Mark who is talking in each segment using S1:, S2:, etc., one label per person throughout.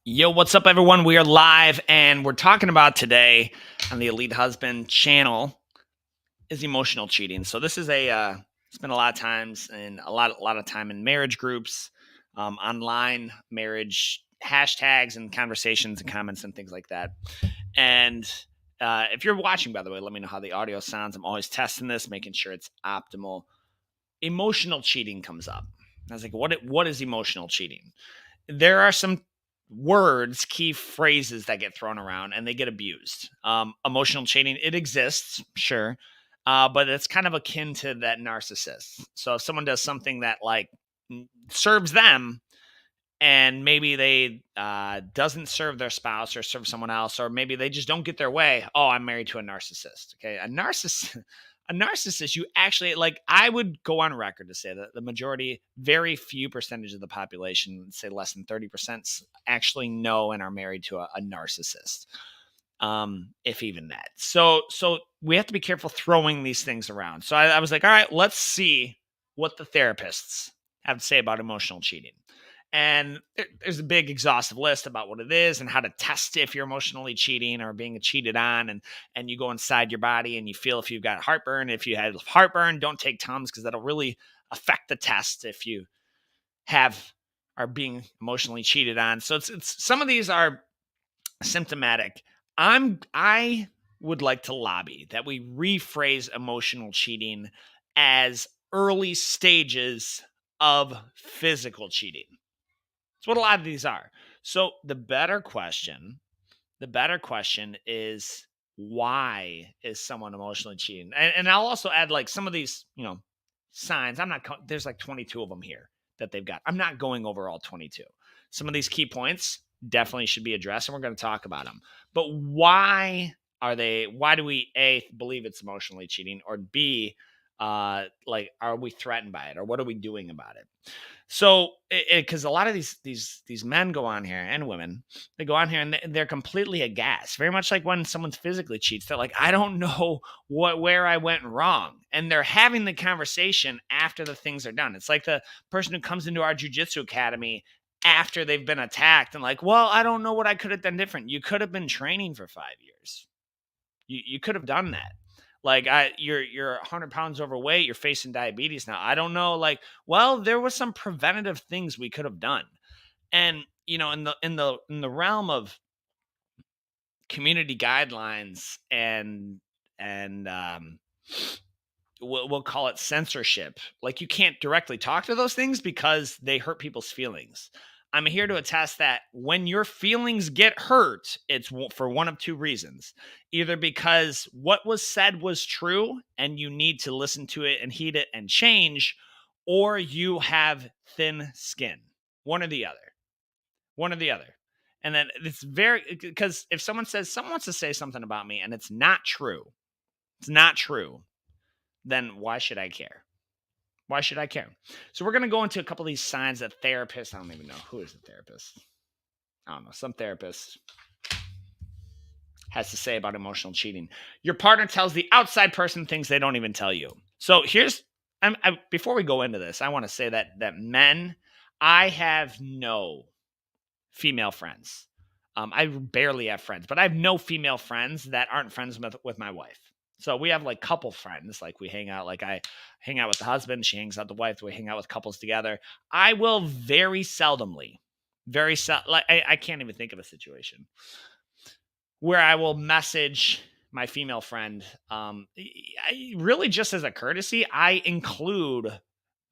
S1: Yo, what's up, everyone? We are live, and we're talking about today on the Elite Husband channel is emotional cheating. So this is spent a lot of times and a lot of time in marriage groups, online marriage hashtags and conversations and comments and things like that. And if you're watching, by the way, let me know how the audio sounds. I'm always testing this, making sure it's optimal. Emotional cheating comes up. I was like, what is emotional cheating? There are some words, key phrases that get thrown around and they get abused. Emotional cheating, it exists, sure. But it's kind of akin to that narcissist. So if someone does something that serves them and maybe they doesn't serve their spouse or serve someone else, or maybe they just don't get their way. Oh, I'm married to a narcissist. Okay. A narcissist, you actually, like, I would go on record to say that the majority, very few percentage of the population, say less than 30%, actually know and are married to a narcissist. If even that. So we have to be careful throwing these things around. So I was like, all right, let's see what the therapists have to say about emotional cheating. And there's a big exhaustive list about what it is and how to test if you're emotionally cheating or being cheated on. And you go inside your body and you feel if you've got heartburn. If you have heartburn, don't take Tums because that'll really affect the test if you are being emotionally cheated on. So it's some of these are symptomatic. I would like to lobby that we rephrase emotional cheating as early stages of physical cheating. That's what a lot of these are. So the better question is, why is someone emotionally cheating? And I'll also add like some of these, signs. There's like 22 of them here that they've got. I'm not going over all 22. Some of these key points definitely should be addressed, and we're going to talk about them. But why do we A, believe it's emotionally cheating, or B, are we threatened by it, or what are we doing about it? So, because a lot of these men go on here, and women, they go on here and they're completely aghast. Very much like when someone physically cheats, they're like, I don't know where I went wrong, and they're having the conversation after the things are done. It's like the person who comes into our jujitsu academy after they've been attacked and like, well, I don't know what I could have done different. You could have been training for 5 years. You could have done that. Like, you're 100 pounds overweight. You're facing diabetes now. I don't know. Like, well, there was some preventative things we could have done. And in the realm of community guidelines and we'll call it censorship. Like, you can't directly talk to those things because they hurt people's feelings. I'm here to attest that when your feelings get hurt, it's for one of two reasons. Either because what was said was true and you need to listen to it and heed it and change, or you have thin skin. One or the other. One or the other. And then it's because if someone wants to say something about me and it's not true, then why should I care? Why should I care? So we're going to go into a couple of these signs that therapists, I don't even know. Who is the therapist? I don't know. Some therapist has to say about emotional cheating. Your partner tells the outside person things they don't even tell you. So before we go into this, I want to say that men, I have no female friends. I barely have friends, but I have no female friends that aren't friends with my wife. So we have like couple friends, like we hang out, like I hang out with the husband, she hangs out with the wife, we hang out with couples together. I will very seldomly, I can't even think of a situation where I will message my female friend. Really just as a courtesy, I include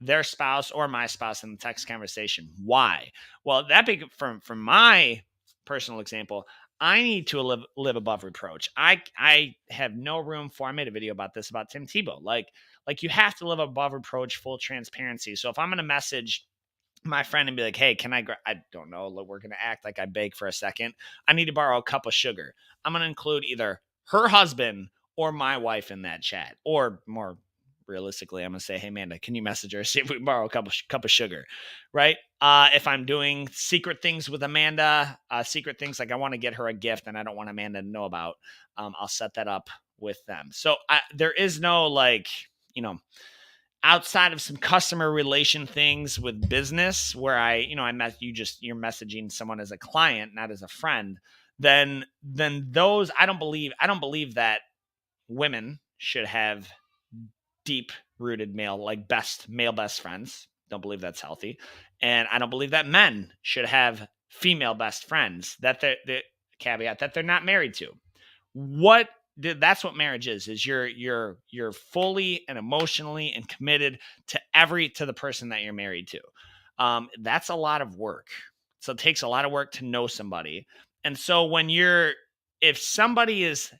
S1: their spouse or my spouse in the text conversation. Why? Well, that big from my personal example, I need to live above reproach. I have no room for. I made a video about this about Tim Tebow. Like you have to live above reproach, full transparency. So if I'm going to message my friend and be like, hey, can I don't know, we're going to act like I bake for a second. I need to borrow a cup of sugar. I'm going to include either her husband or my wife in that chat, or more realistically, I'm going to say, hey, Amanda, can you message her, see if we can borrow a cup of sugar, right? If I'm doing secret things with Amanda, secret things like I want to get her a gift and I don't want Amanda to know about, I'll set that up with them. So there is no outside of some customer relation things with business where you're messaging someone as a client, not as a friend, then those I don't believe that women should have deep rooted male best friends. Don't believe that's healthy. And I don't believe that men should have female best friends that the caveat that they're not married to. What That's what marriage is you're fully and emotionally and committed to the person that you're married to. That's a lot of work. So it takes a lot of work to know somebody. And so if somebody is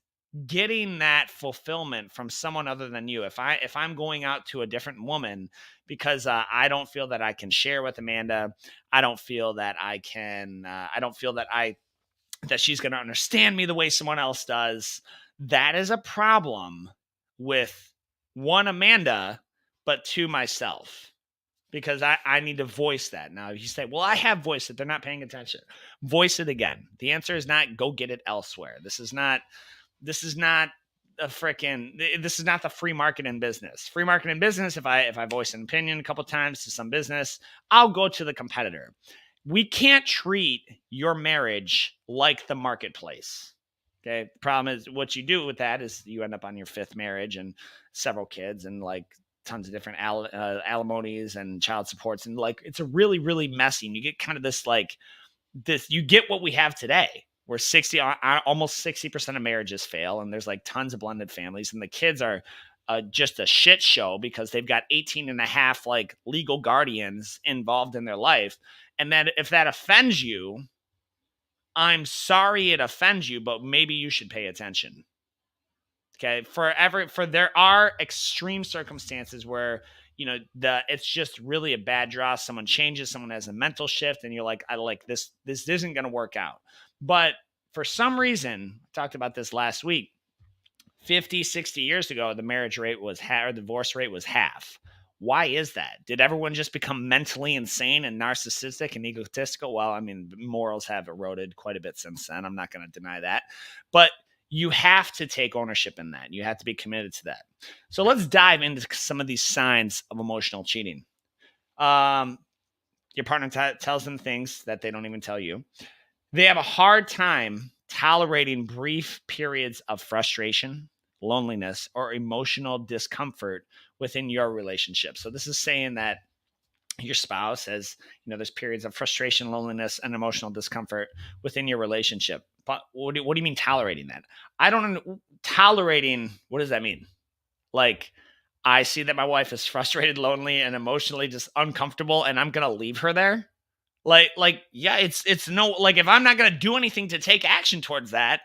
S1: getting that fulfillment from someone other than you, if I'm going out to a different woman because I don't feel that I can share with Amanda, I don't feel that I don't feel that she's going to understand me the way someone else does, that is a problem with one, Amanda, but two, myself, because I need to voice that. Now you say, well, I have voiced it, they're not paying attention. Voice it again. The answer is not go get it elsewhere. This is not this is not the free market in business. Free market in business, if I voice an opinion a couple times to some business, I'll go to the competitor. We can't treat your marriage like the marketplace. Okay. The problem is what you do with that is you end up on your fifth marriage and several kids and like tons of different alimonies and child supports. And like, it's a really, really messy. And you get kind of you get what we have today where almost 60% of marriages fail. And there's like tons of blended families and the kids are just a shit show because they've got 18 and a half like legal guardians involved in their life. And that if that offends you, I'm sorry it offends you, but maybe you should pay attention. Okay. There are extreme circumstances where, it's just really a bad draw. Someone changes, someone has a mental shift and you're like, I like this isn't going to work out. But for some reason, I talked about this last week, 50, 60 years ago, the marriage rate was or the divorce rate was half. Why is that? Did everyone just become mentally insane and narcissistic and egotistical? Well, I mean, morals have eroded quite a bit since then. I'm not going to deny that. But you have to take ownership in that. You have to be committed to that. So let's dive into some of these signs of emotional cheating. Your partner tells them things that they don't even tell you. They have a hard time tolerating brief periods of frustration, loneliness, or emotional discomfort within your relationship. So this is saying that your spouse has, there's periods of frustration, loneliness, and emotional discomfort within your relationship. But what do you mean tolerating that? I don't tolerating. What does that mean? Like, I see that my wife is frustrated, lonely, and emotionally just uncomfortable, and I'm gonna leave her there. Yeah, it's no, like if I'm not gonna do anything to take action towards that,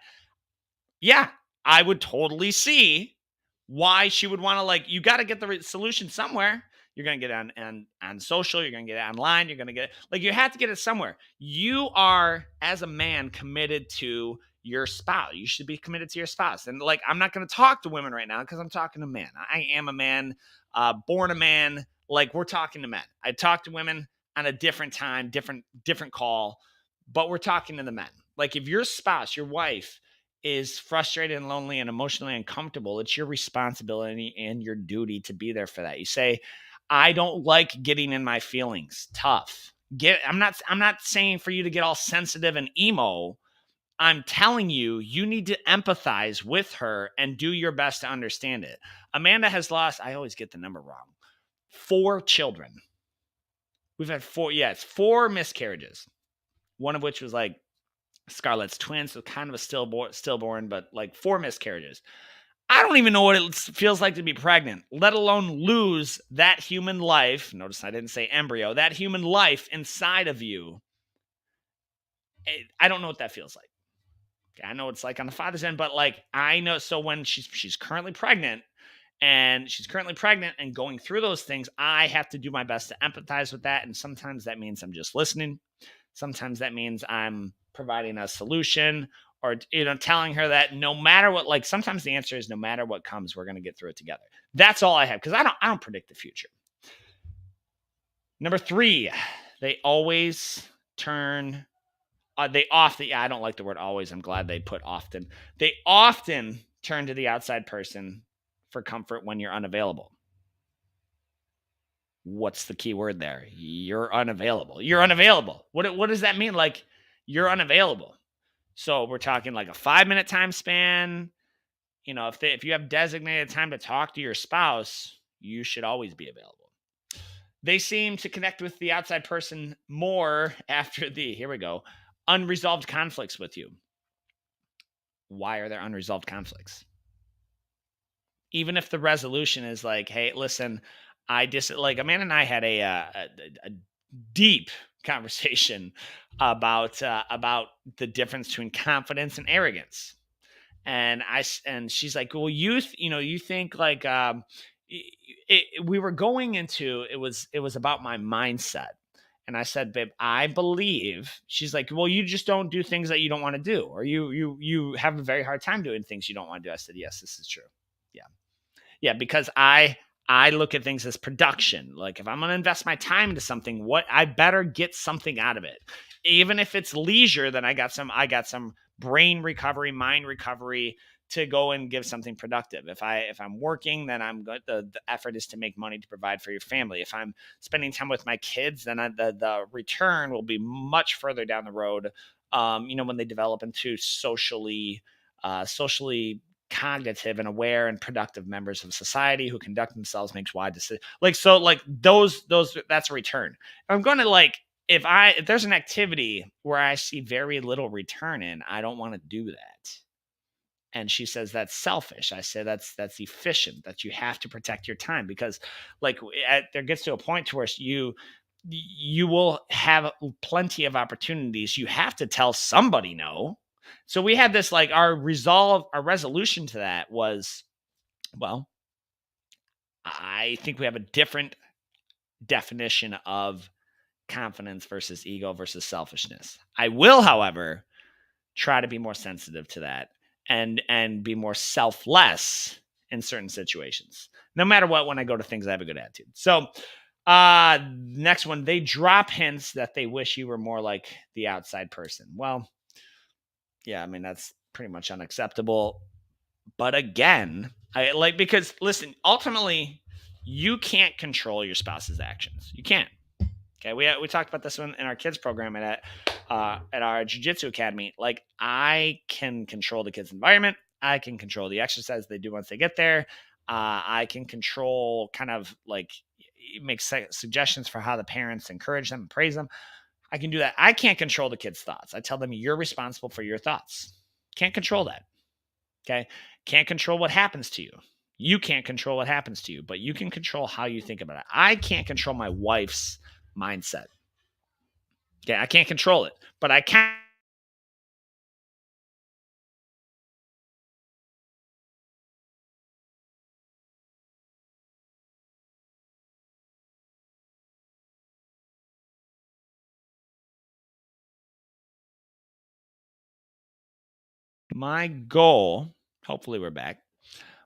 S1: yeah, I would totally see why she would want to, like, you got to get the solution somewhere. You're going to get it on social, you're going to get it online, you're going to get it, like, you have to get it somewhere. You are, as a man, committed to your spouse. You should be committed to your spouse. And like, I'm not going to talk to women right now because I'm talking to men. I am a man, born a man. Like, we're talking to men. I talk to women on a different time, different call, but we're talking to the men. Like, if your spouse, your wife, is frustrated and lonely and emotionally uncomfortable, it's your responsibility and your duty to be there for that. You say, I don't like getting in my feelings. Tough. I'm not saying for you to get all sensitive and emo. I'm telling you, you need to empathize with her and do your best to understand it. Amanda has lost, I always get the number wrong, 4 children. We've had 4, it's 4 miscarriages. One of which was like Scarlett's twin, so kind of a stillborn, but like 4 miscarriages. I don't even know what it feels like to be pregnant, let alone lose that human life. Notice I didn't say embryo, that human life inside of you. I don't know what that feels like. I know it's like on the father's end, but like, I know. So when she's currently pregnant and going through those things, I have to do my best to empathize with that. And sometimes that means I'm just listening. Sometimes that means I'm providing a solution or, telling her that no matter what, like, sometimes the answer is no matter what comes, we're going to get through it together. That's all I have. Cause I don't predict the future. Number 3, they always turn, I don't like the word always. I'm glad they put often. They often turn to the outside person for comfort when you're unavailable. What's the key word there? You're unavailable. You're unavailable. What does that mean? Like, you're unavailable. So we're talking like a 5-minute time span. If you have designated time to talk to your spouse, you should always be available. They seem to connect with the outside person more after the, here we go, unresolved conflicts with you. Why are there unresolved conflicts? Even if the resolution is like, hey, listen, like Amanda and I had a deep conversation about the difference between confidence and arrogance. And she's like, well, you think like, we were going into, it was about my mindset. And I said, babe, I believe. She's like, well, you just don't do things that you don't want to do, or you have a very hard time doing things you don't want to do. I said, yes, this is true. Yeah. Yeah, because I look at things as production. Like, if I'm going to invest my time into something, what I better get something out of it. Even if it's leisure, then I got some brain recovery, mind recovery to go and give something productive. If I'm working, then I'm good. The effort is to make money to provide for your family. If I'm spending time with my kids, then the return will be much further down the road. When they develop into socially cognitive and aware and productive members of society who conduct themselves, makes wise decisions. Like those that's a return. I'm going to, like, if there's an activity where I see very little return in, I don't want to do that. And she says that's selfish. I say that's efficient, that you have to protect your time, because like there gets to a point to where you will have plenty of opportunities. You have to tell somebody no. So we had this, like, our resolution to that was, well, I think we have a different definition of confidence versus ego versus selfishness. I will, however, try to be more sensitive to that and be more selfless in certain situations. No matter what, when I go to things, I have a good attitude. So next one, they drop hints that they wish you were more like the outside person. Well, yeah, I mean, that's pretty much unacceptable. But again, because listen, ultimately, you can't control your spouse's actions. You can't. Okay, we talked about this one in our kids program at our jiu-jitsu academy. Like, I can control the kids' environment. I can control the exercise they do once they get there. I can control, kind of like, make suggestions for how the parents encourage them and praise them. I can do that. I can't control the kids' thoughts. I tell them, you're responsible for your thoughts. Can't control that. Okay. Can't control what happens to you. You can't control what happens to you, but you can control how you think about it. I can't control my wife's mindset. Okay. I can't control it, but I can. My goal, hopefully we're back.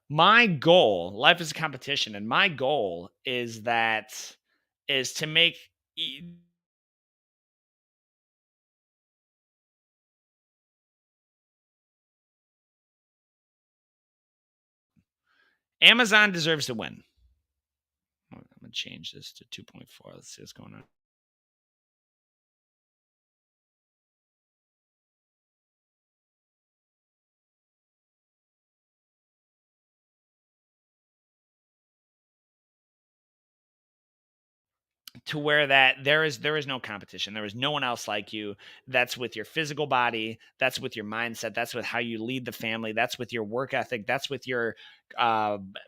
S1: My goal, life is a competition, and my goal is to make Amazon deserves to win. I'm going to change this to 2.4. Let's see what's going on. To where that there is no competition. There is no one else like you. That's with your physical body. That's with your mindset. That's with how you lead the family. That's with your work ethic. That's with your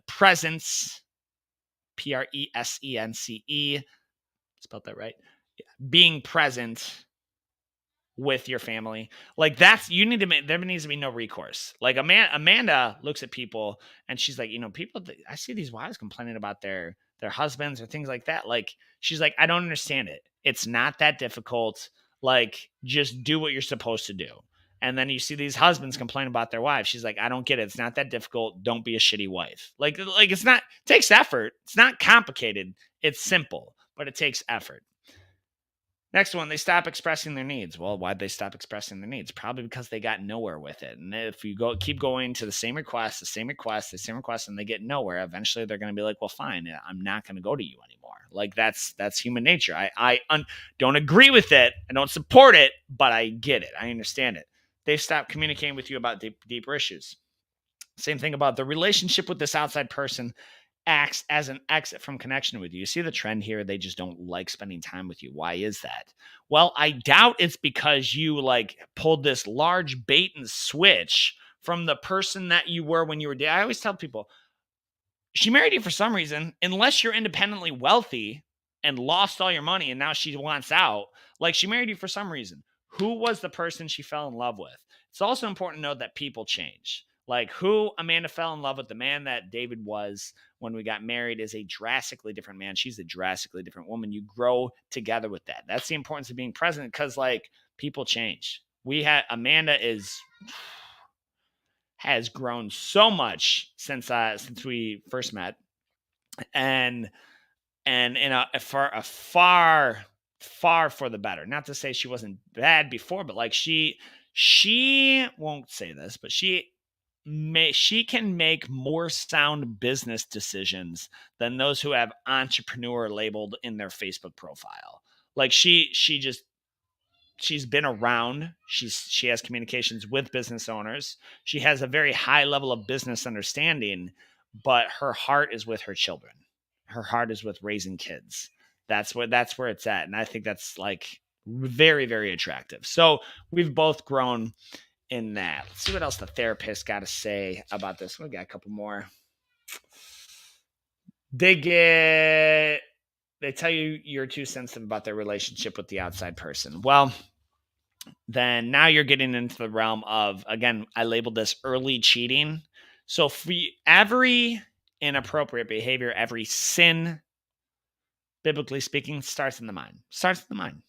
S1: presence. Presence. Spelled that right. Being present with your family. Like, that's, you need to make, there needs to be no recourse. Like, Amanda looks at people and she's like, people, I see these wives complaining about their husbands or things like that. Like, she's like, I don't understand it. It's not that difficult. Like, just do what you're supposed to do. And then you see these husbands complain about their wives. She's like, I don't get it. It's not that difficult. Don't be a shitty wife. Like it's not, it takes effort. It's not complicated. It's simple, but it takes effort. Next one, they stop expressing their needs. Well, why'd they stop expressing their needs? Probably because they got nowhere with it. And if you keep going to the same request, and they get nowhere, eventually they're going to be like, well, fine, I'm not going to go to you anymore. Like that's human nature. I don't agree with it. I don't support it, but I get it. I understand it. They stop communicating with you about deeper issues. Same thing about the relationship with this outside person acts as an exit from connection with you. You see the trend here? They just don't like spending time with you. Why is that? Well, I doubt it's because you like pulled this large bait and switch from the person that you were when you were dating. I always tell people, she married you for some reason, unless you're independently wealthy and lost all your money and now she wants out. Like, she married you for some reason. Who was the person she fell in love with? It's also important to note that people change. Like, who Amanda fell in love with, the man that David was when we got married, is a drastically different man. She's a drastically different woman. You grow together with that. That's the importance of being present, because like, people change. Amanda has grown so much since we first met, and in a far for the better. Not to say she wasn't bad before, but like, she won't say this, but she can make more sound business decisions than those who have entrepreneur labeled in their Facebook profile. Like, she's been around. She has communications with business owners. She has a very high level of business understanding, but her heart is with her children. Her heart is with raising kids. That's where it's at. And I think that's like very, very attractive. So we've both grown in that. Let's see what else the therapist got to say about this. We got a couple more. They tell you you're too sensitive about their relationship with the outside person. Well, then now you're getting into the realm of, again, I labeled this early cheating. So every inappropriate behavior, every sin, biblically speaking, starts in the mind.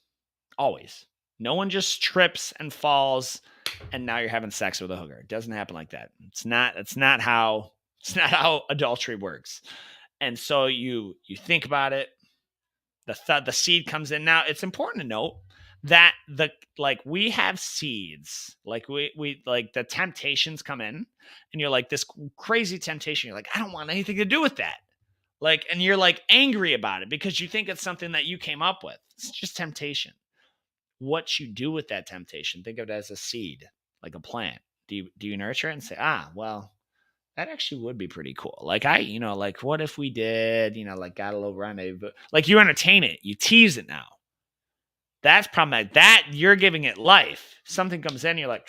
S1: Always. No one just trips and falls and now you're having sex with a hooker. It doesn't happen like that. It's not how adultery works. And so you think about it, the seed comes in. Now, it's important to note that we have seeds, like we like the temptations come in, and you're like, this crazy temptation, you're like, I don't want anything to do with that. Like, and you're like angry about it because you think it's something that you came up with. It's just temptation. What you do with that temptation, think of it as a seed, like a plant. Do you nurture it and say, well, that actually would be pretty cool. Like, like, what if we did, like, got a little rendezvous, but like, you entertain it, you tease it now. That's problematic. That you're giving it life. Something comes in, you're like,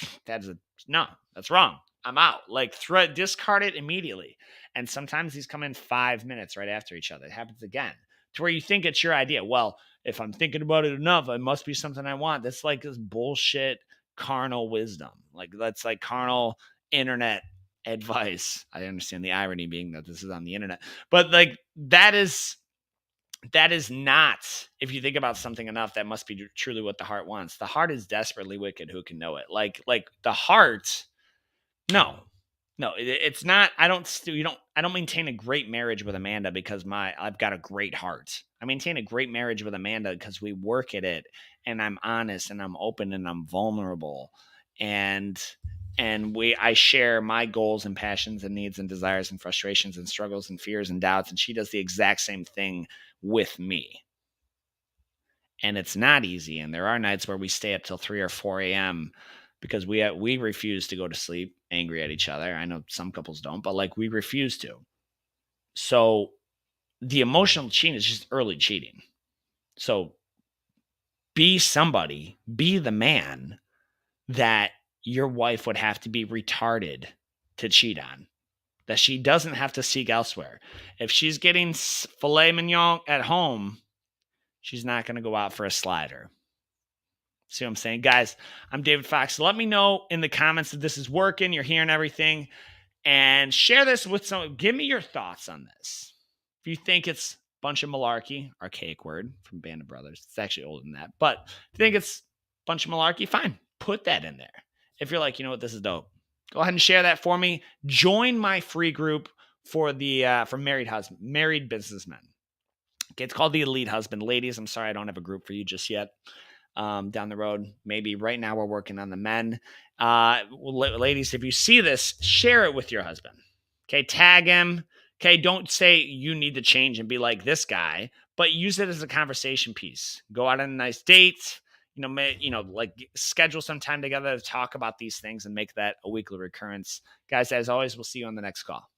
S1: no, that's wrong. I'm out. Like, discard it immediately. And sometimes these come in 5 minutes right after each other. It happens again to where you think it's your idea. Well, if I'm thinking about it enough, it must be something I want. That's like this bullshit carnal wisdom. Like, that's like carnal internet advice. I understand the irony being that this is on the internet, but like, that is not, if you think about something enough, that must be truly what the heart wants. The heart is desperately wicked. Who can know it? Like the heart. No, it's not. I don't maintain a great marriage with Amanda because I've got a great heart. I maintain a great marriage with Amanda because we work at it, and I'm honest, and I'm open, and I'm vulnerable, and I share my goals and passions and needs and desires and frustrations and struggles and fears and doubts, and she does the exact same thing with me. And it's not easy, and there are nights where we stay up till 3 or 4 a.m. because we refuse to go to sleep angry at each other. I know some couples don't, but like, we refuse to. So the emotional cheating is just early cheating. So be the man that your wife would have to be retarded to cheat on, that she doesn't have to seek elsewhere. If she's getting filet mignon at home, she's not going to go out for a slider. See what I'm saying? Guys, I'm David Fox. Let me know in the comments if this is working, you're hearing everything, and share this with someone. Give me your thoughts on this. If you think it's a bunch of malarkey, archaic word from Band of Brothers. It's actually older than that. But if you think it's a bunch of malarkey, fine. Put that in there. If you're like, you know what, this is dope, go ahead and share that for me. Join my free group for married businessmen. Okay, it's called the Elite Husband. Ladies, I'm sorry I don't have a group for you just yet. Down the road, maybe. Right now we're working on the men. Ladies, if you see this, share it with your husband. Okay, tag him, Okay, don't say you need to change and be like this guy, but use it as a conversation piece. Go out on a nice date, like schedule some time together to talk about these things and make that a weekly recurrence. Guys, as always, we'll see you on the next call.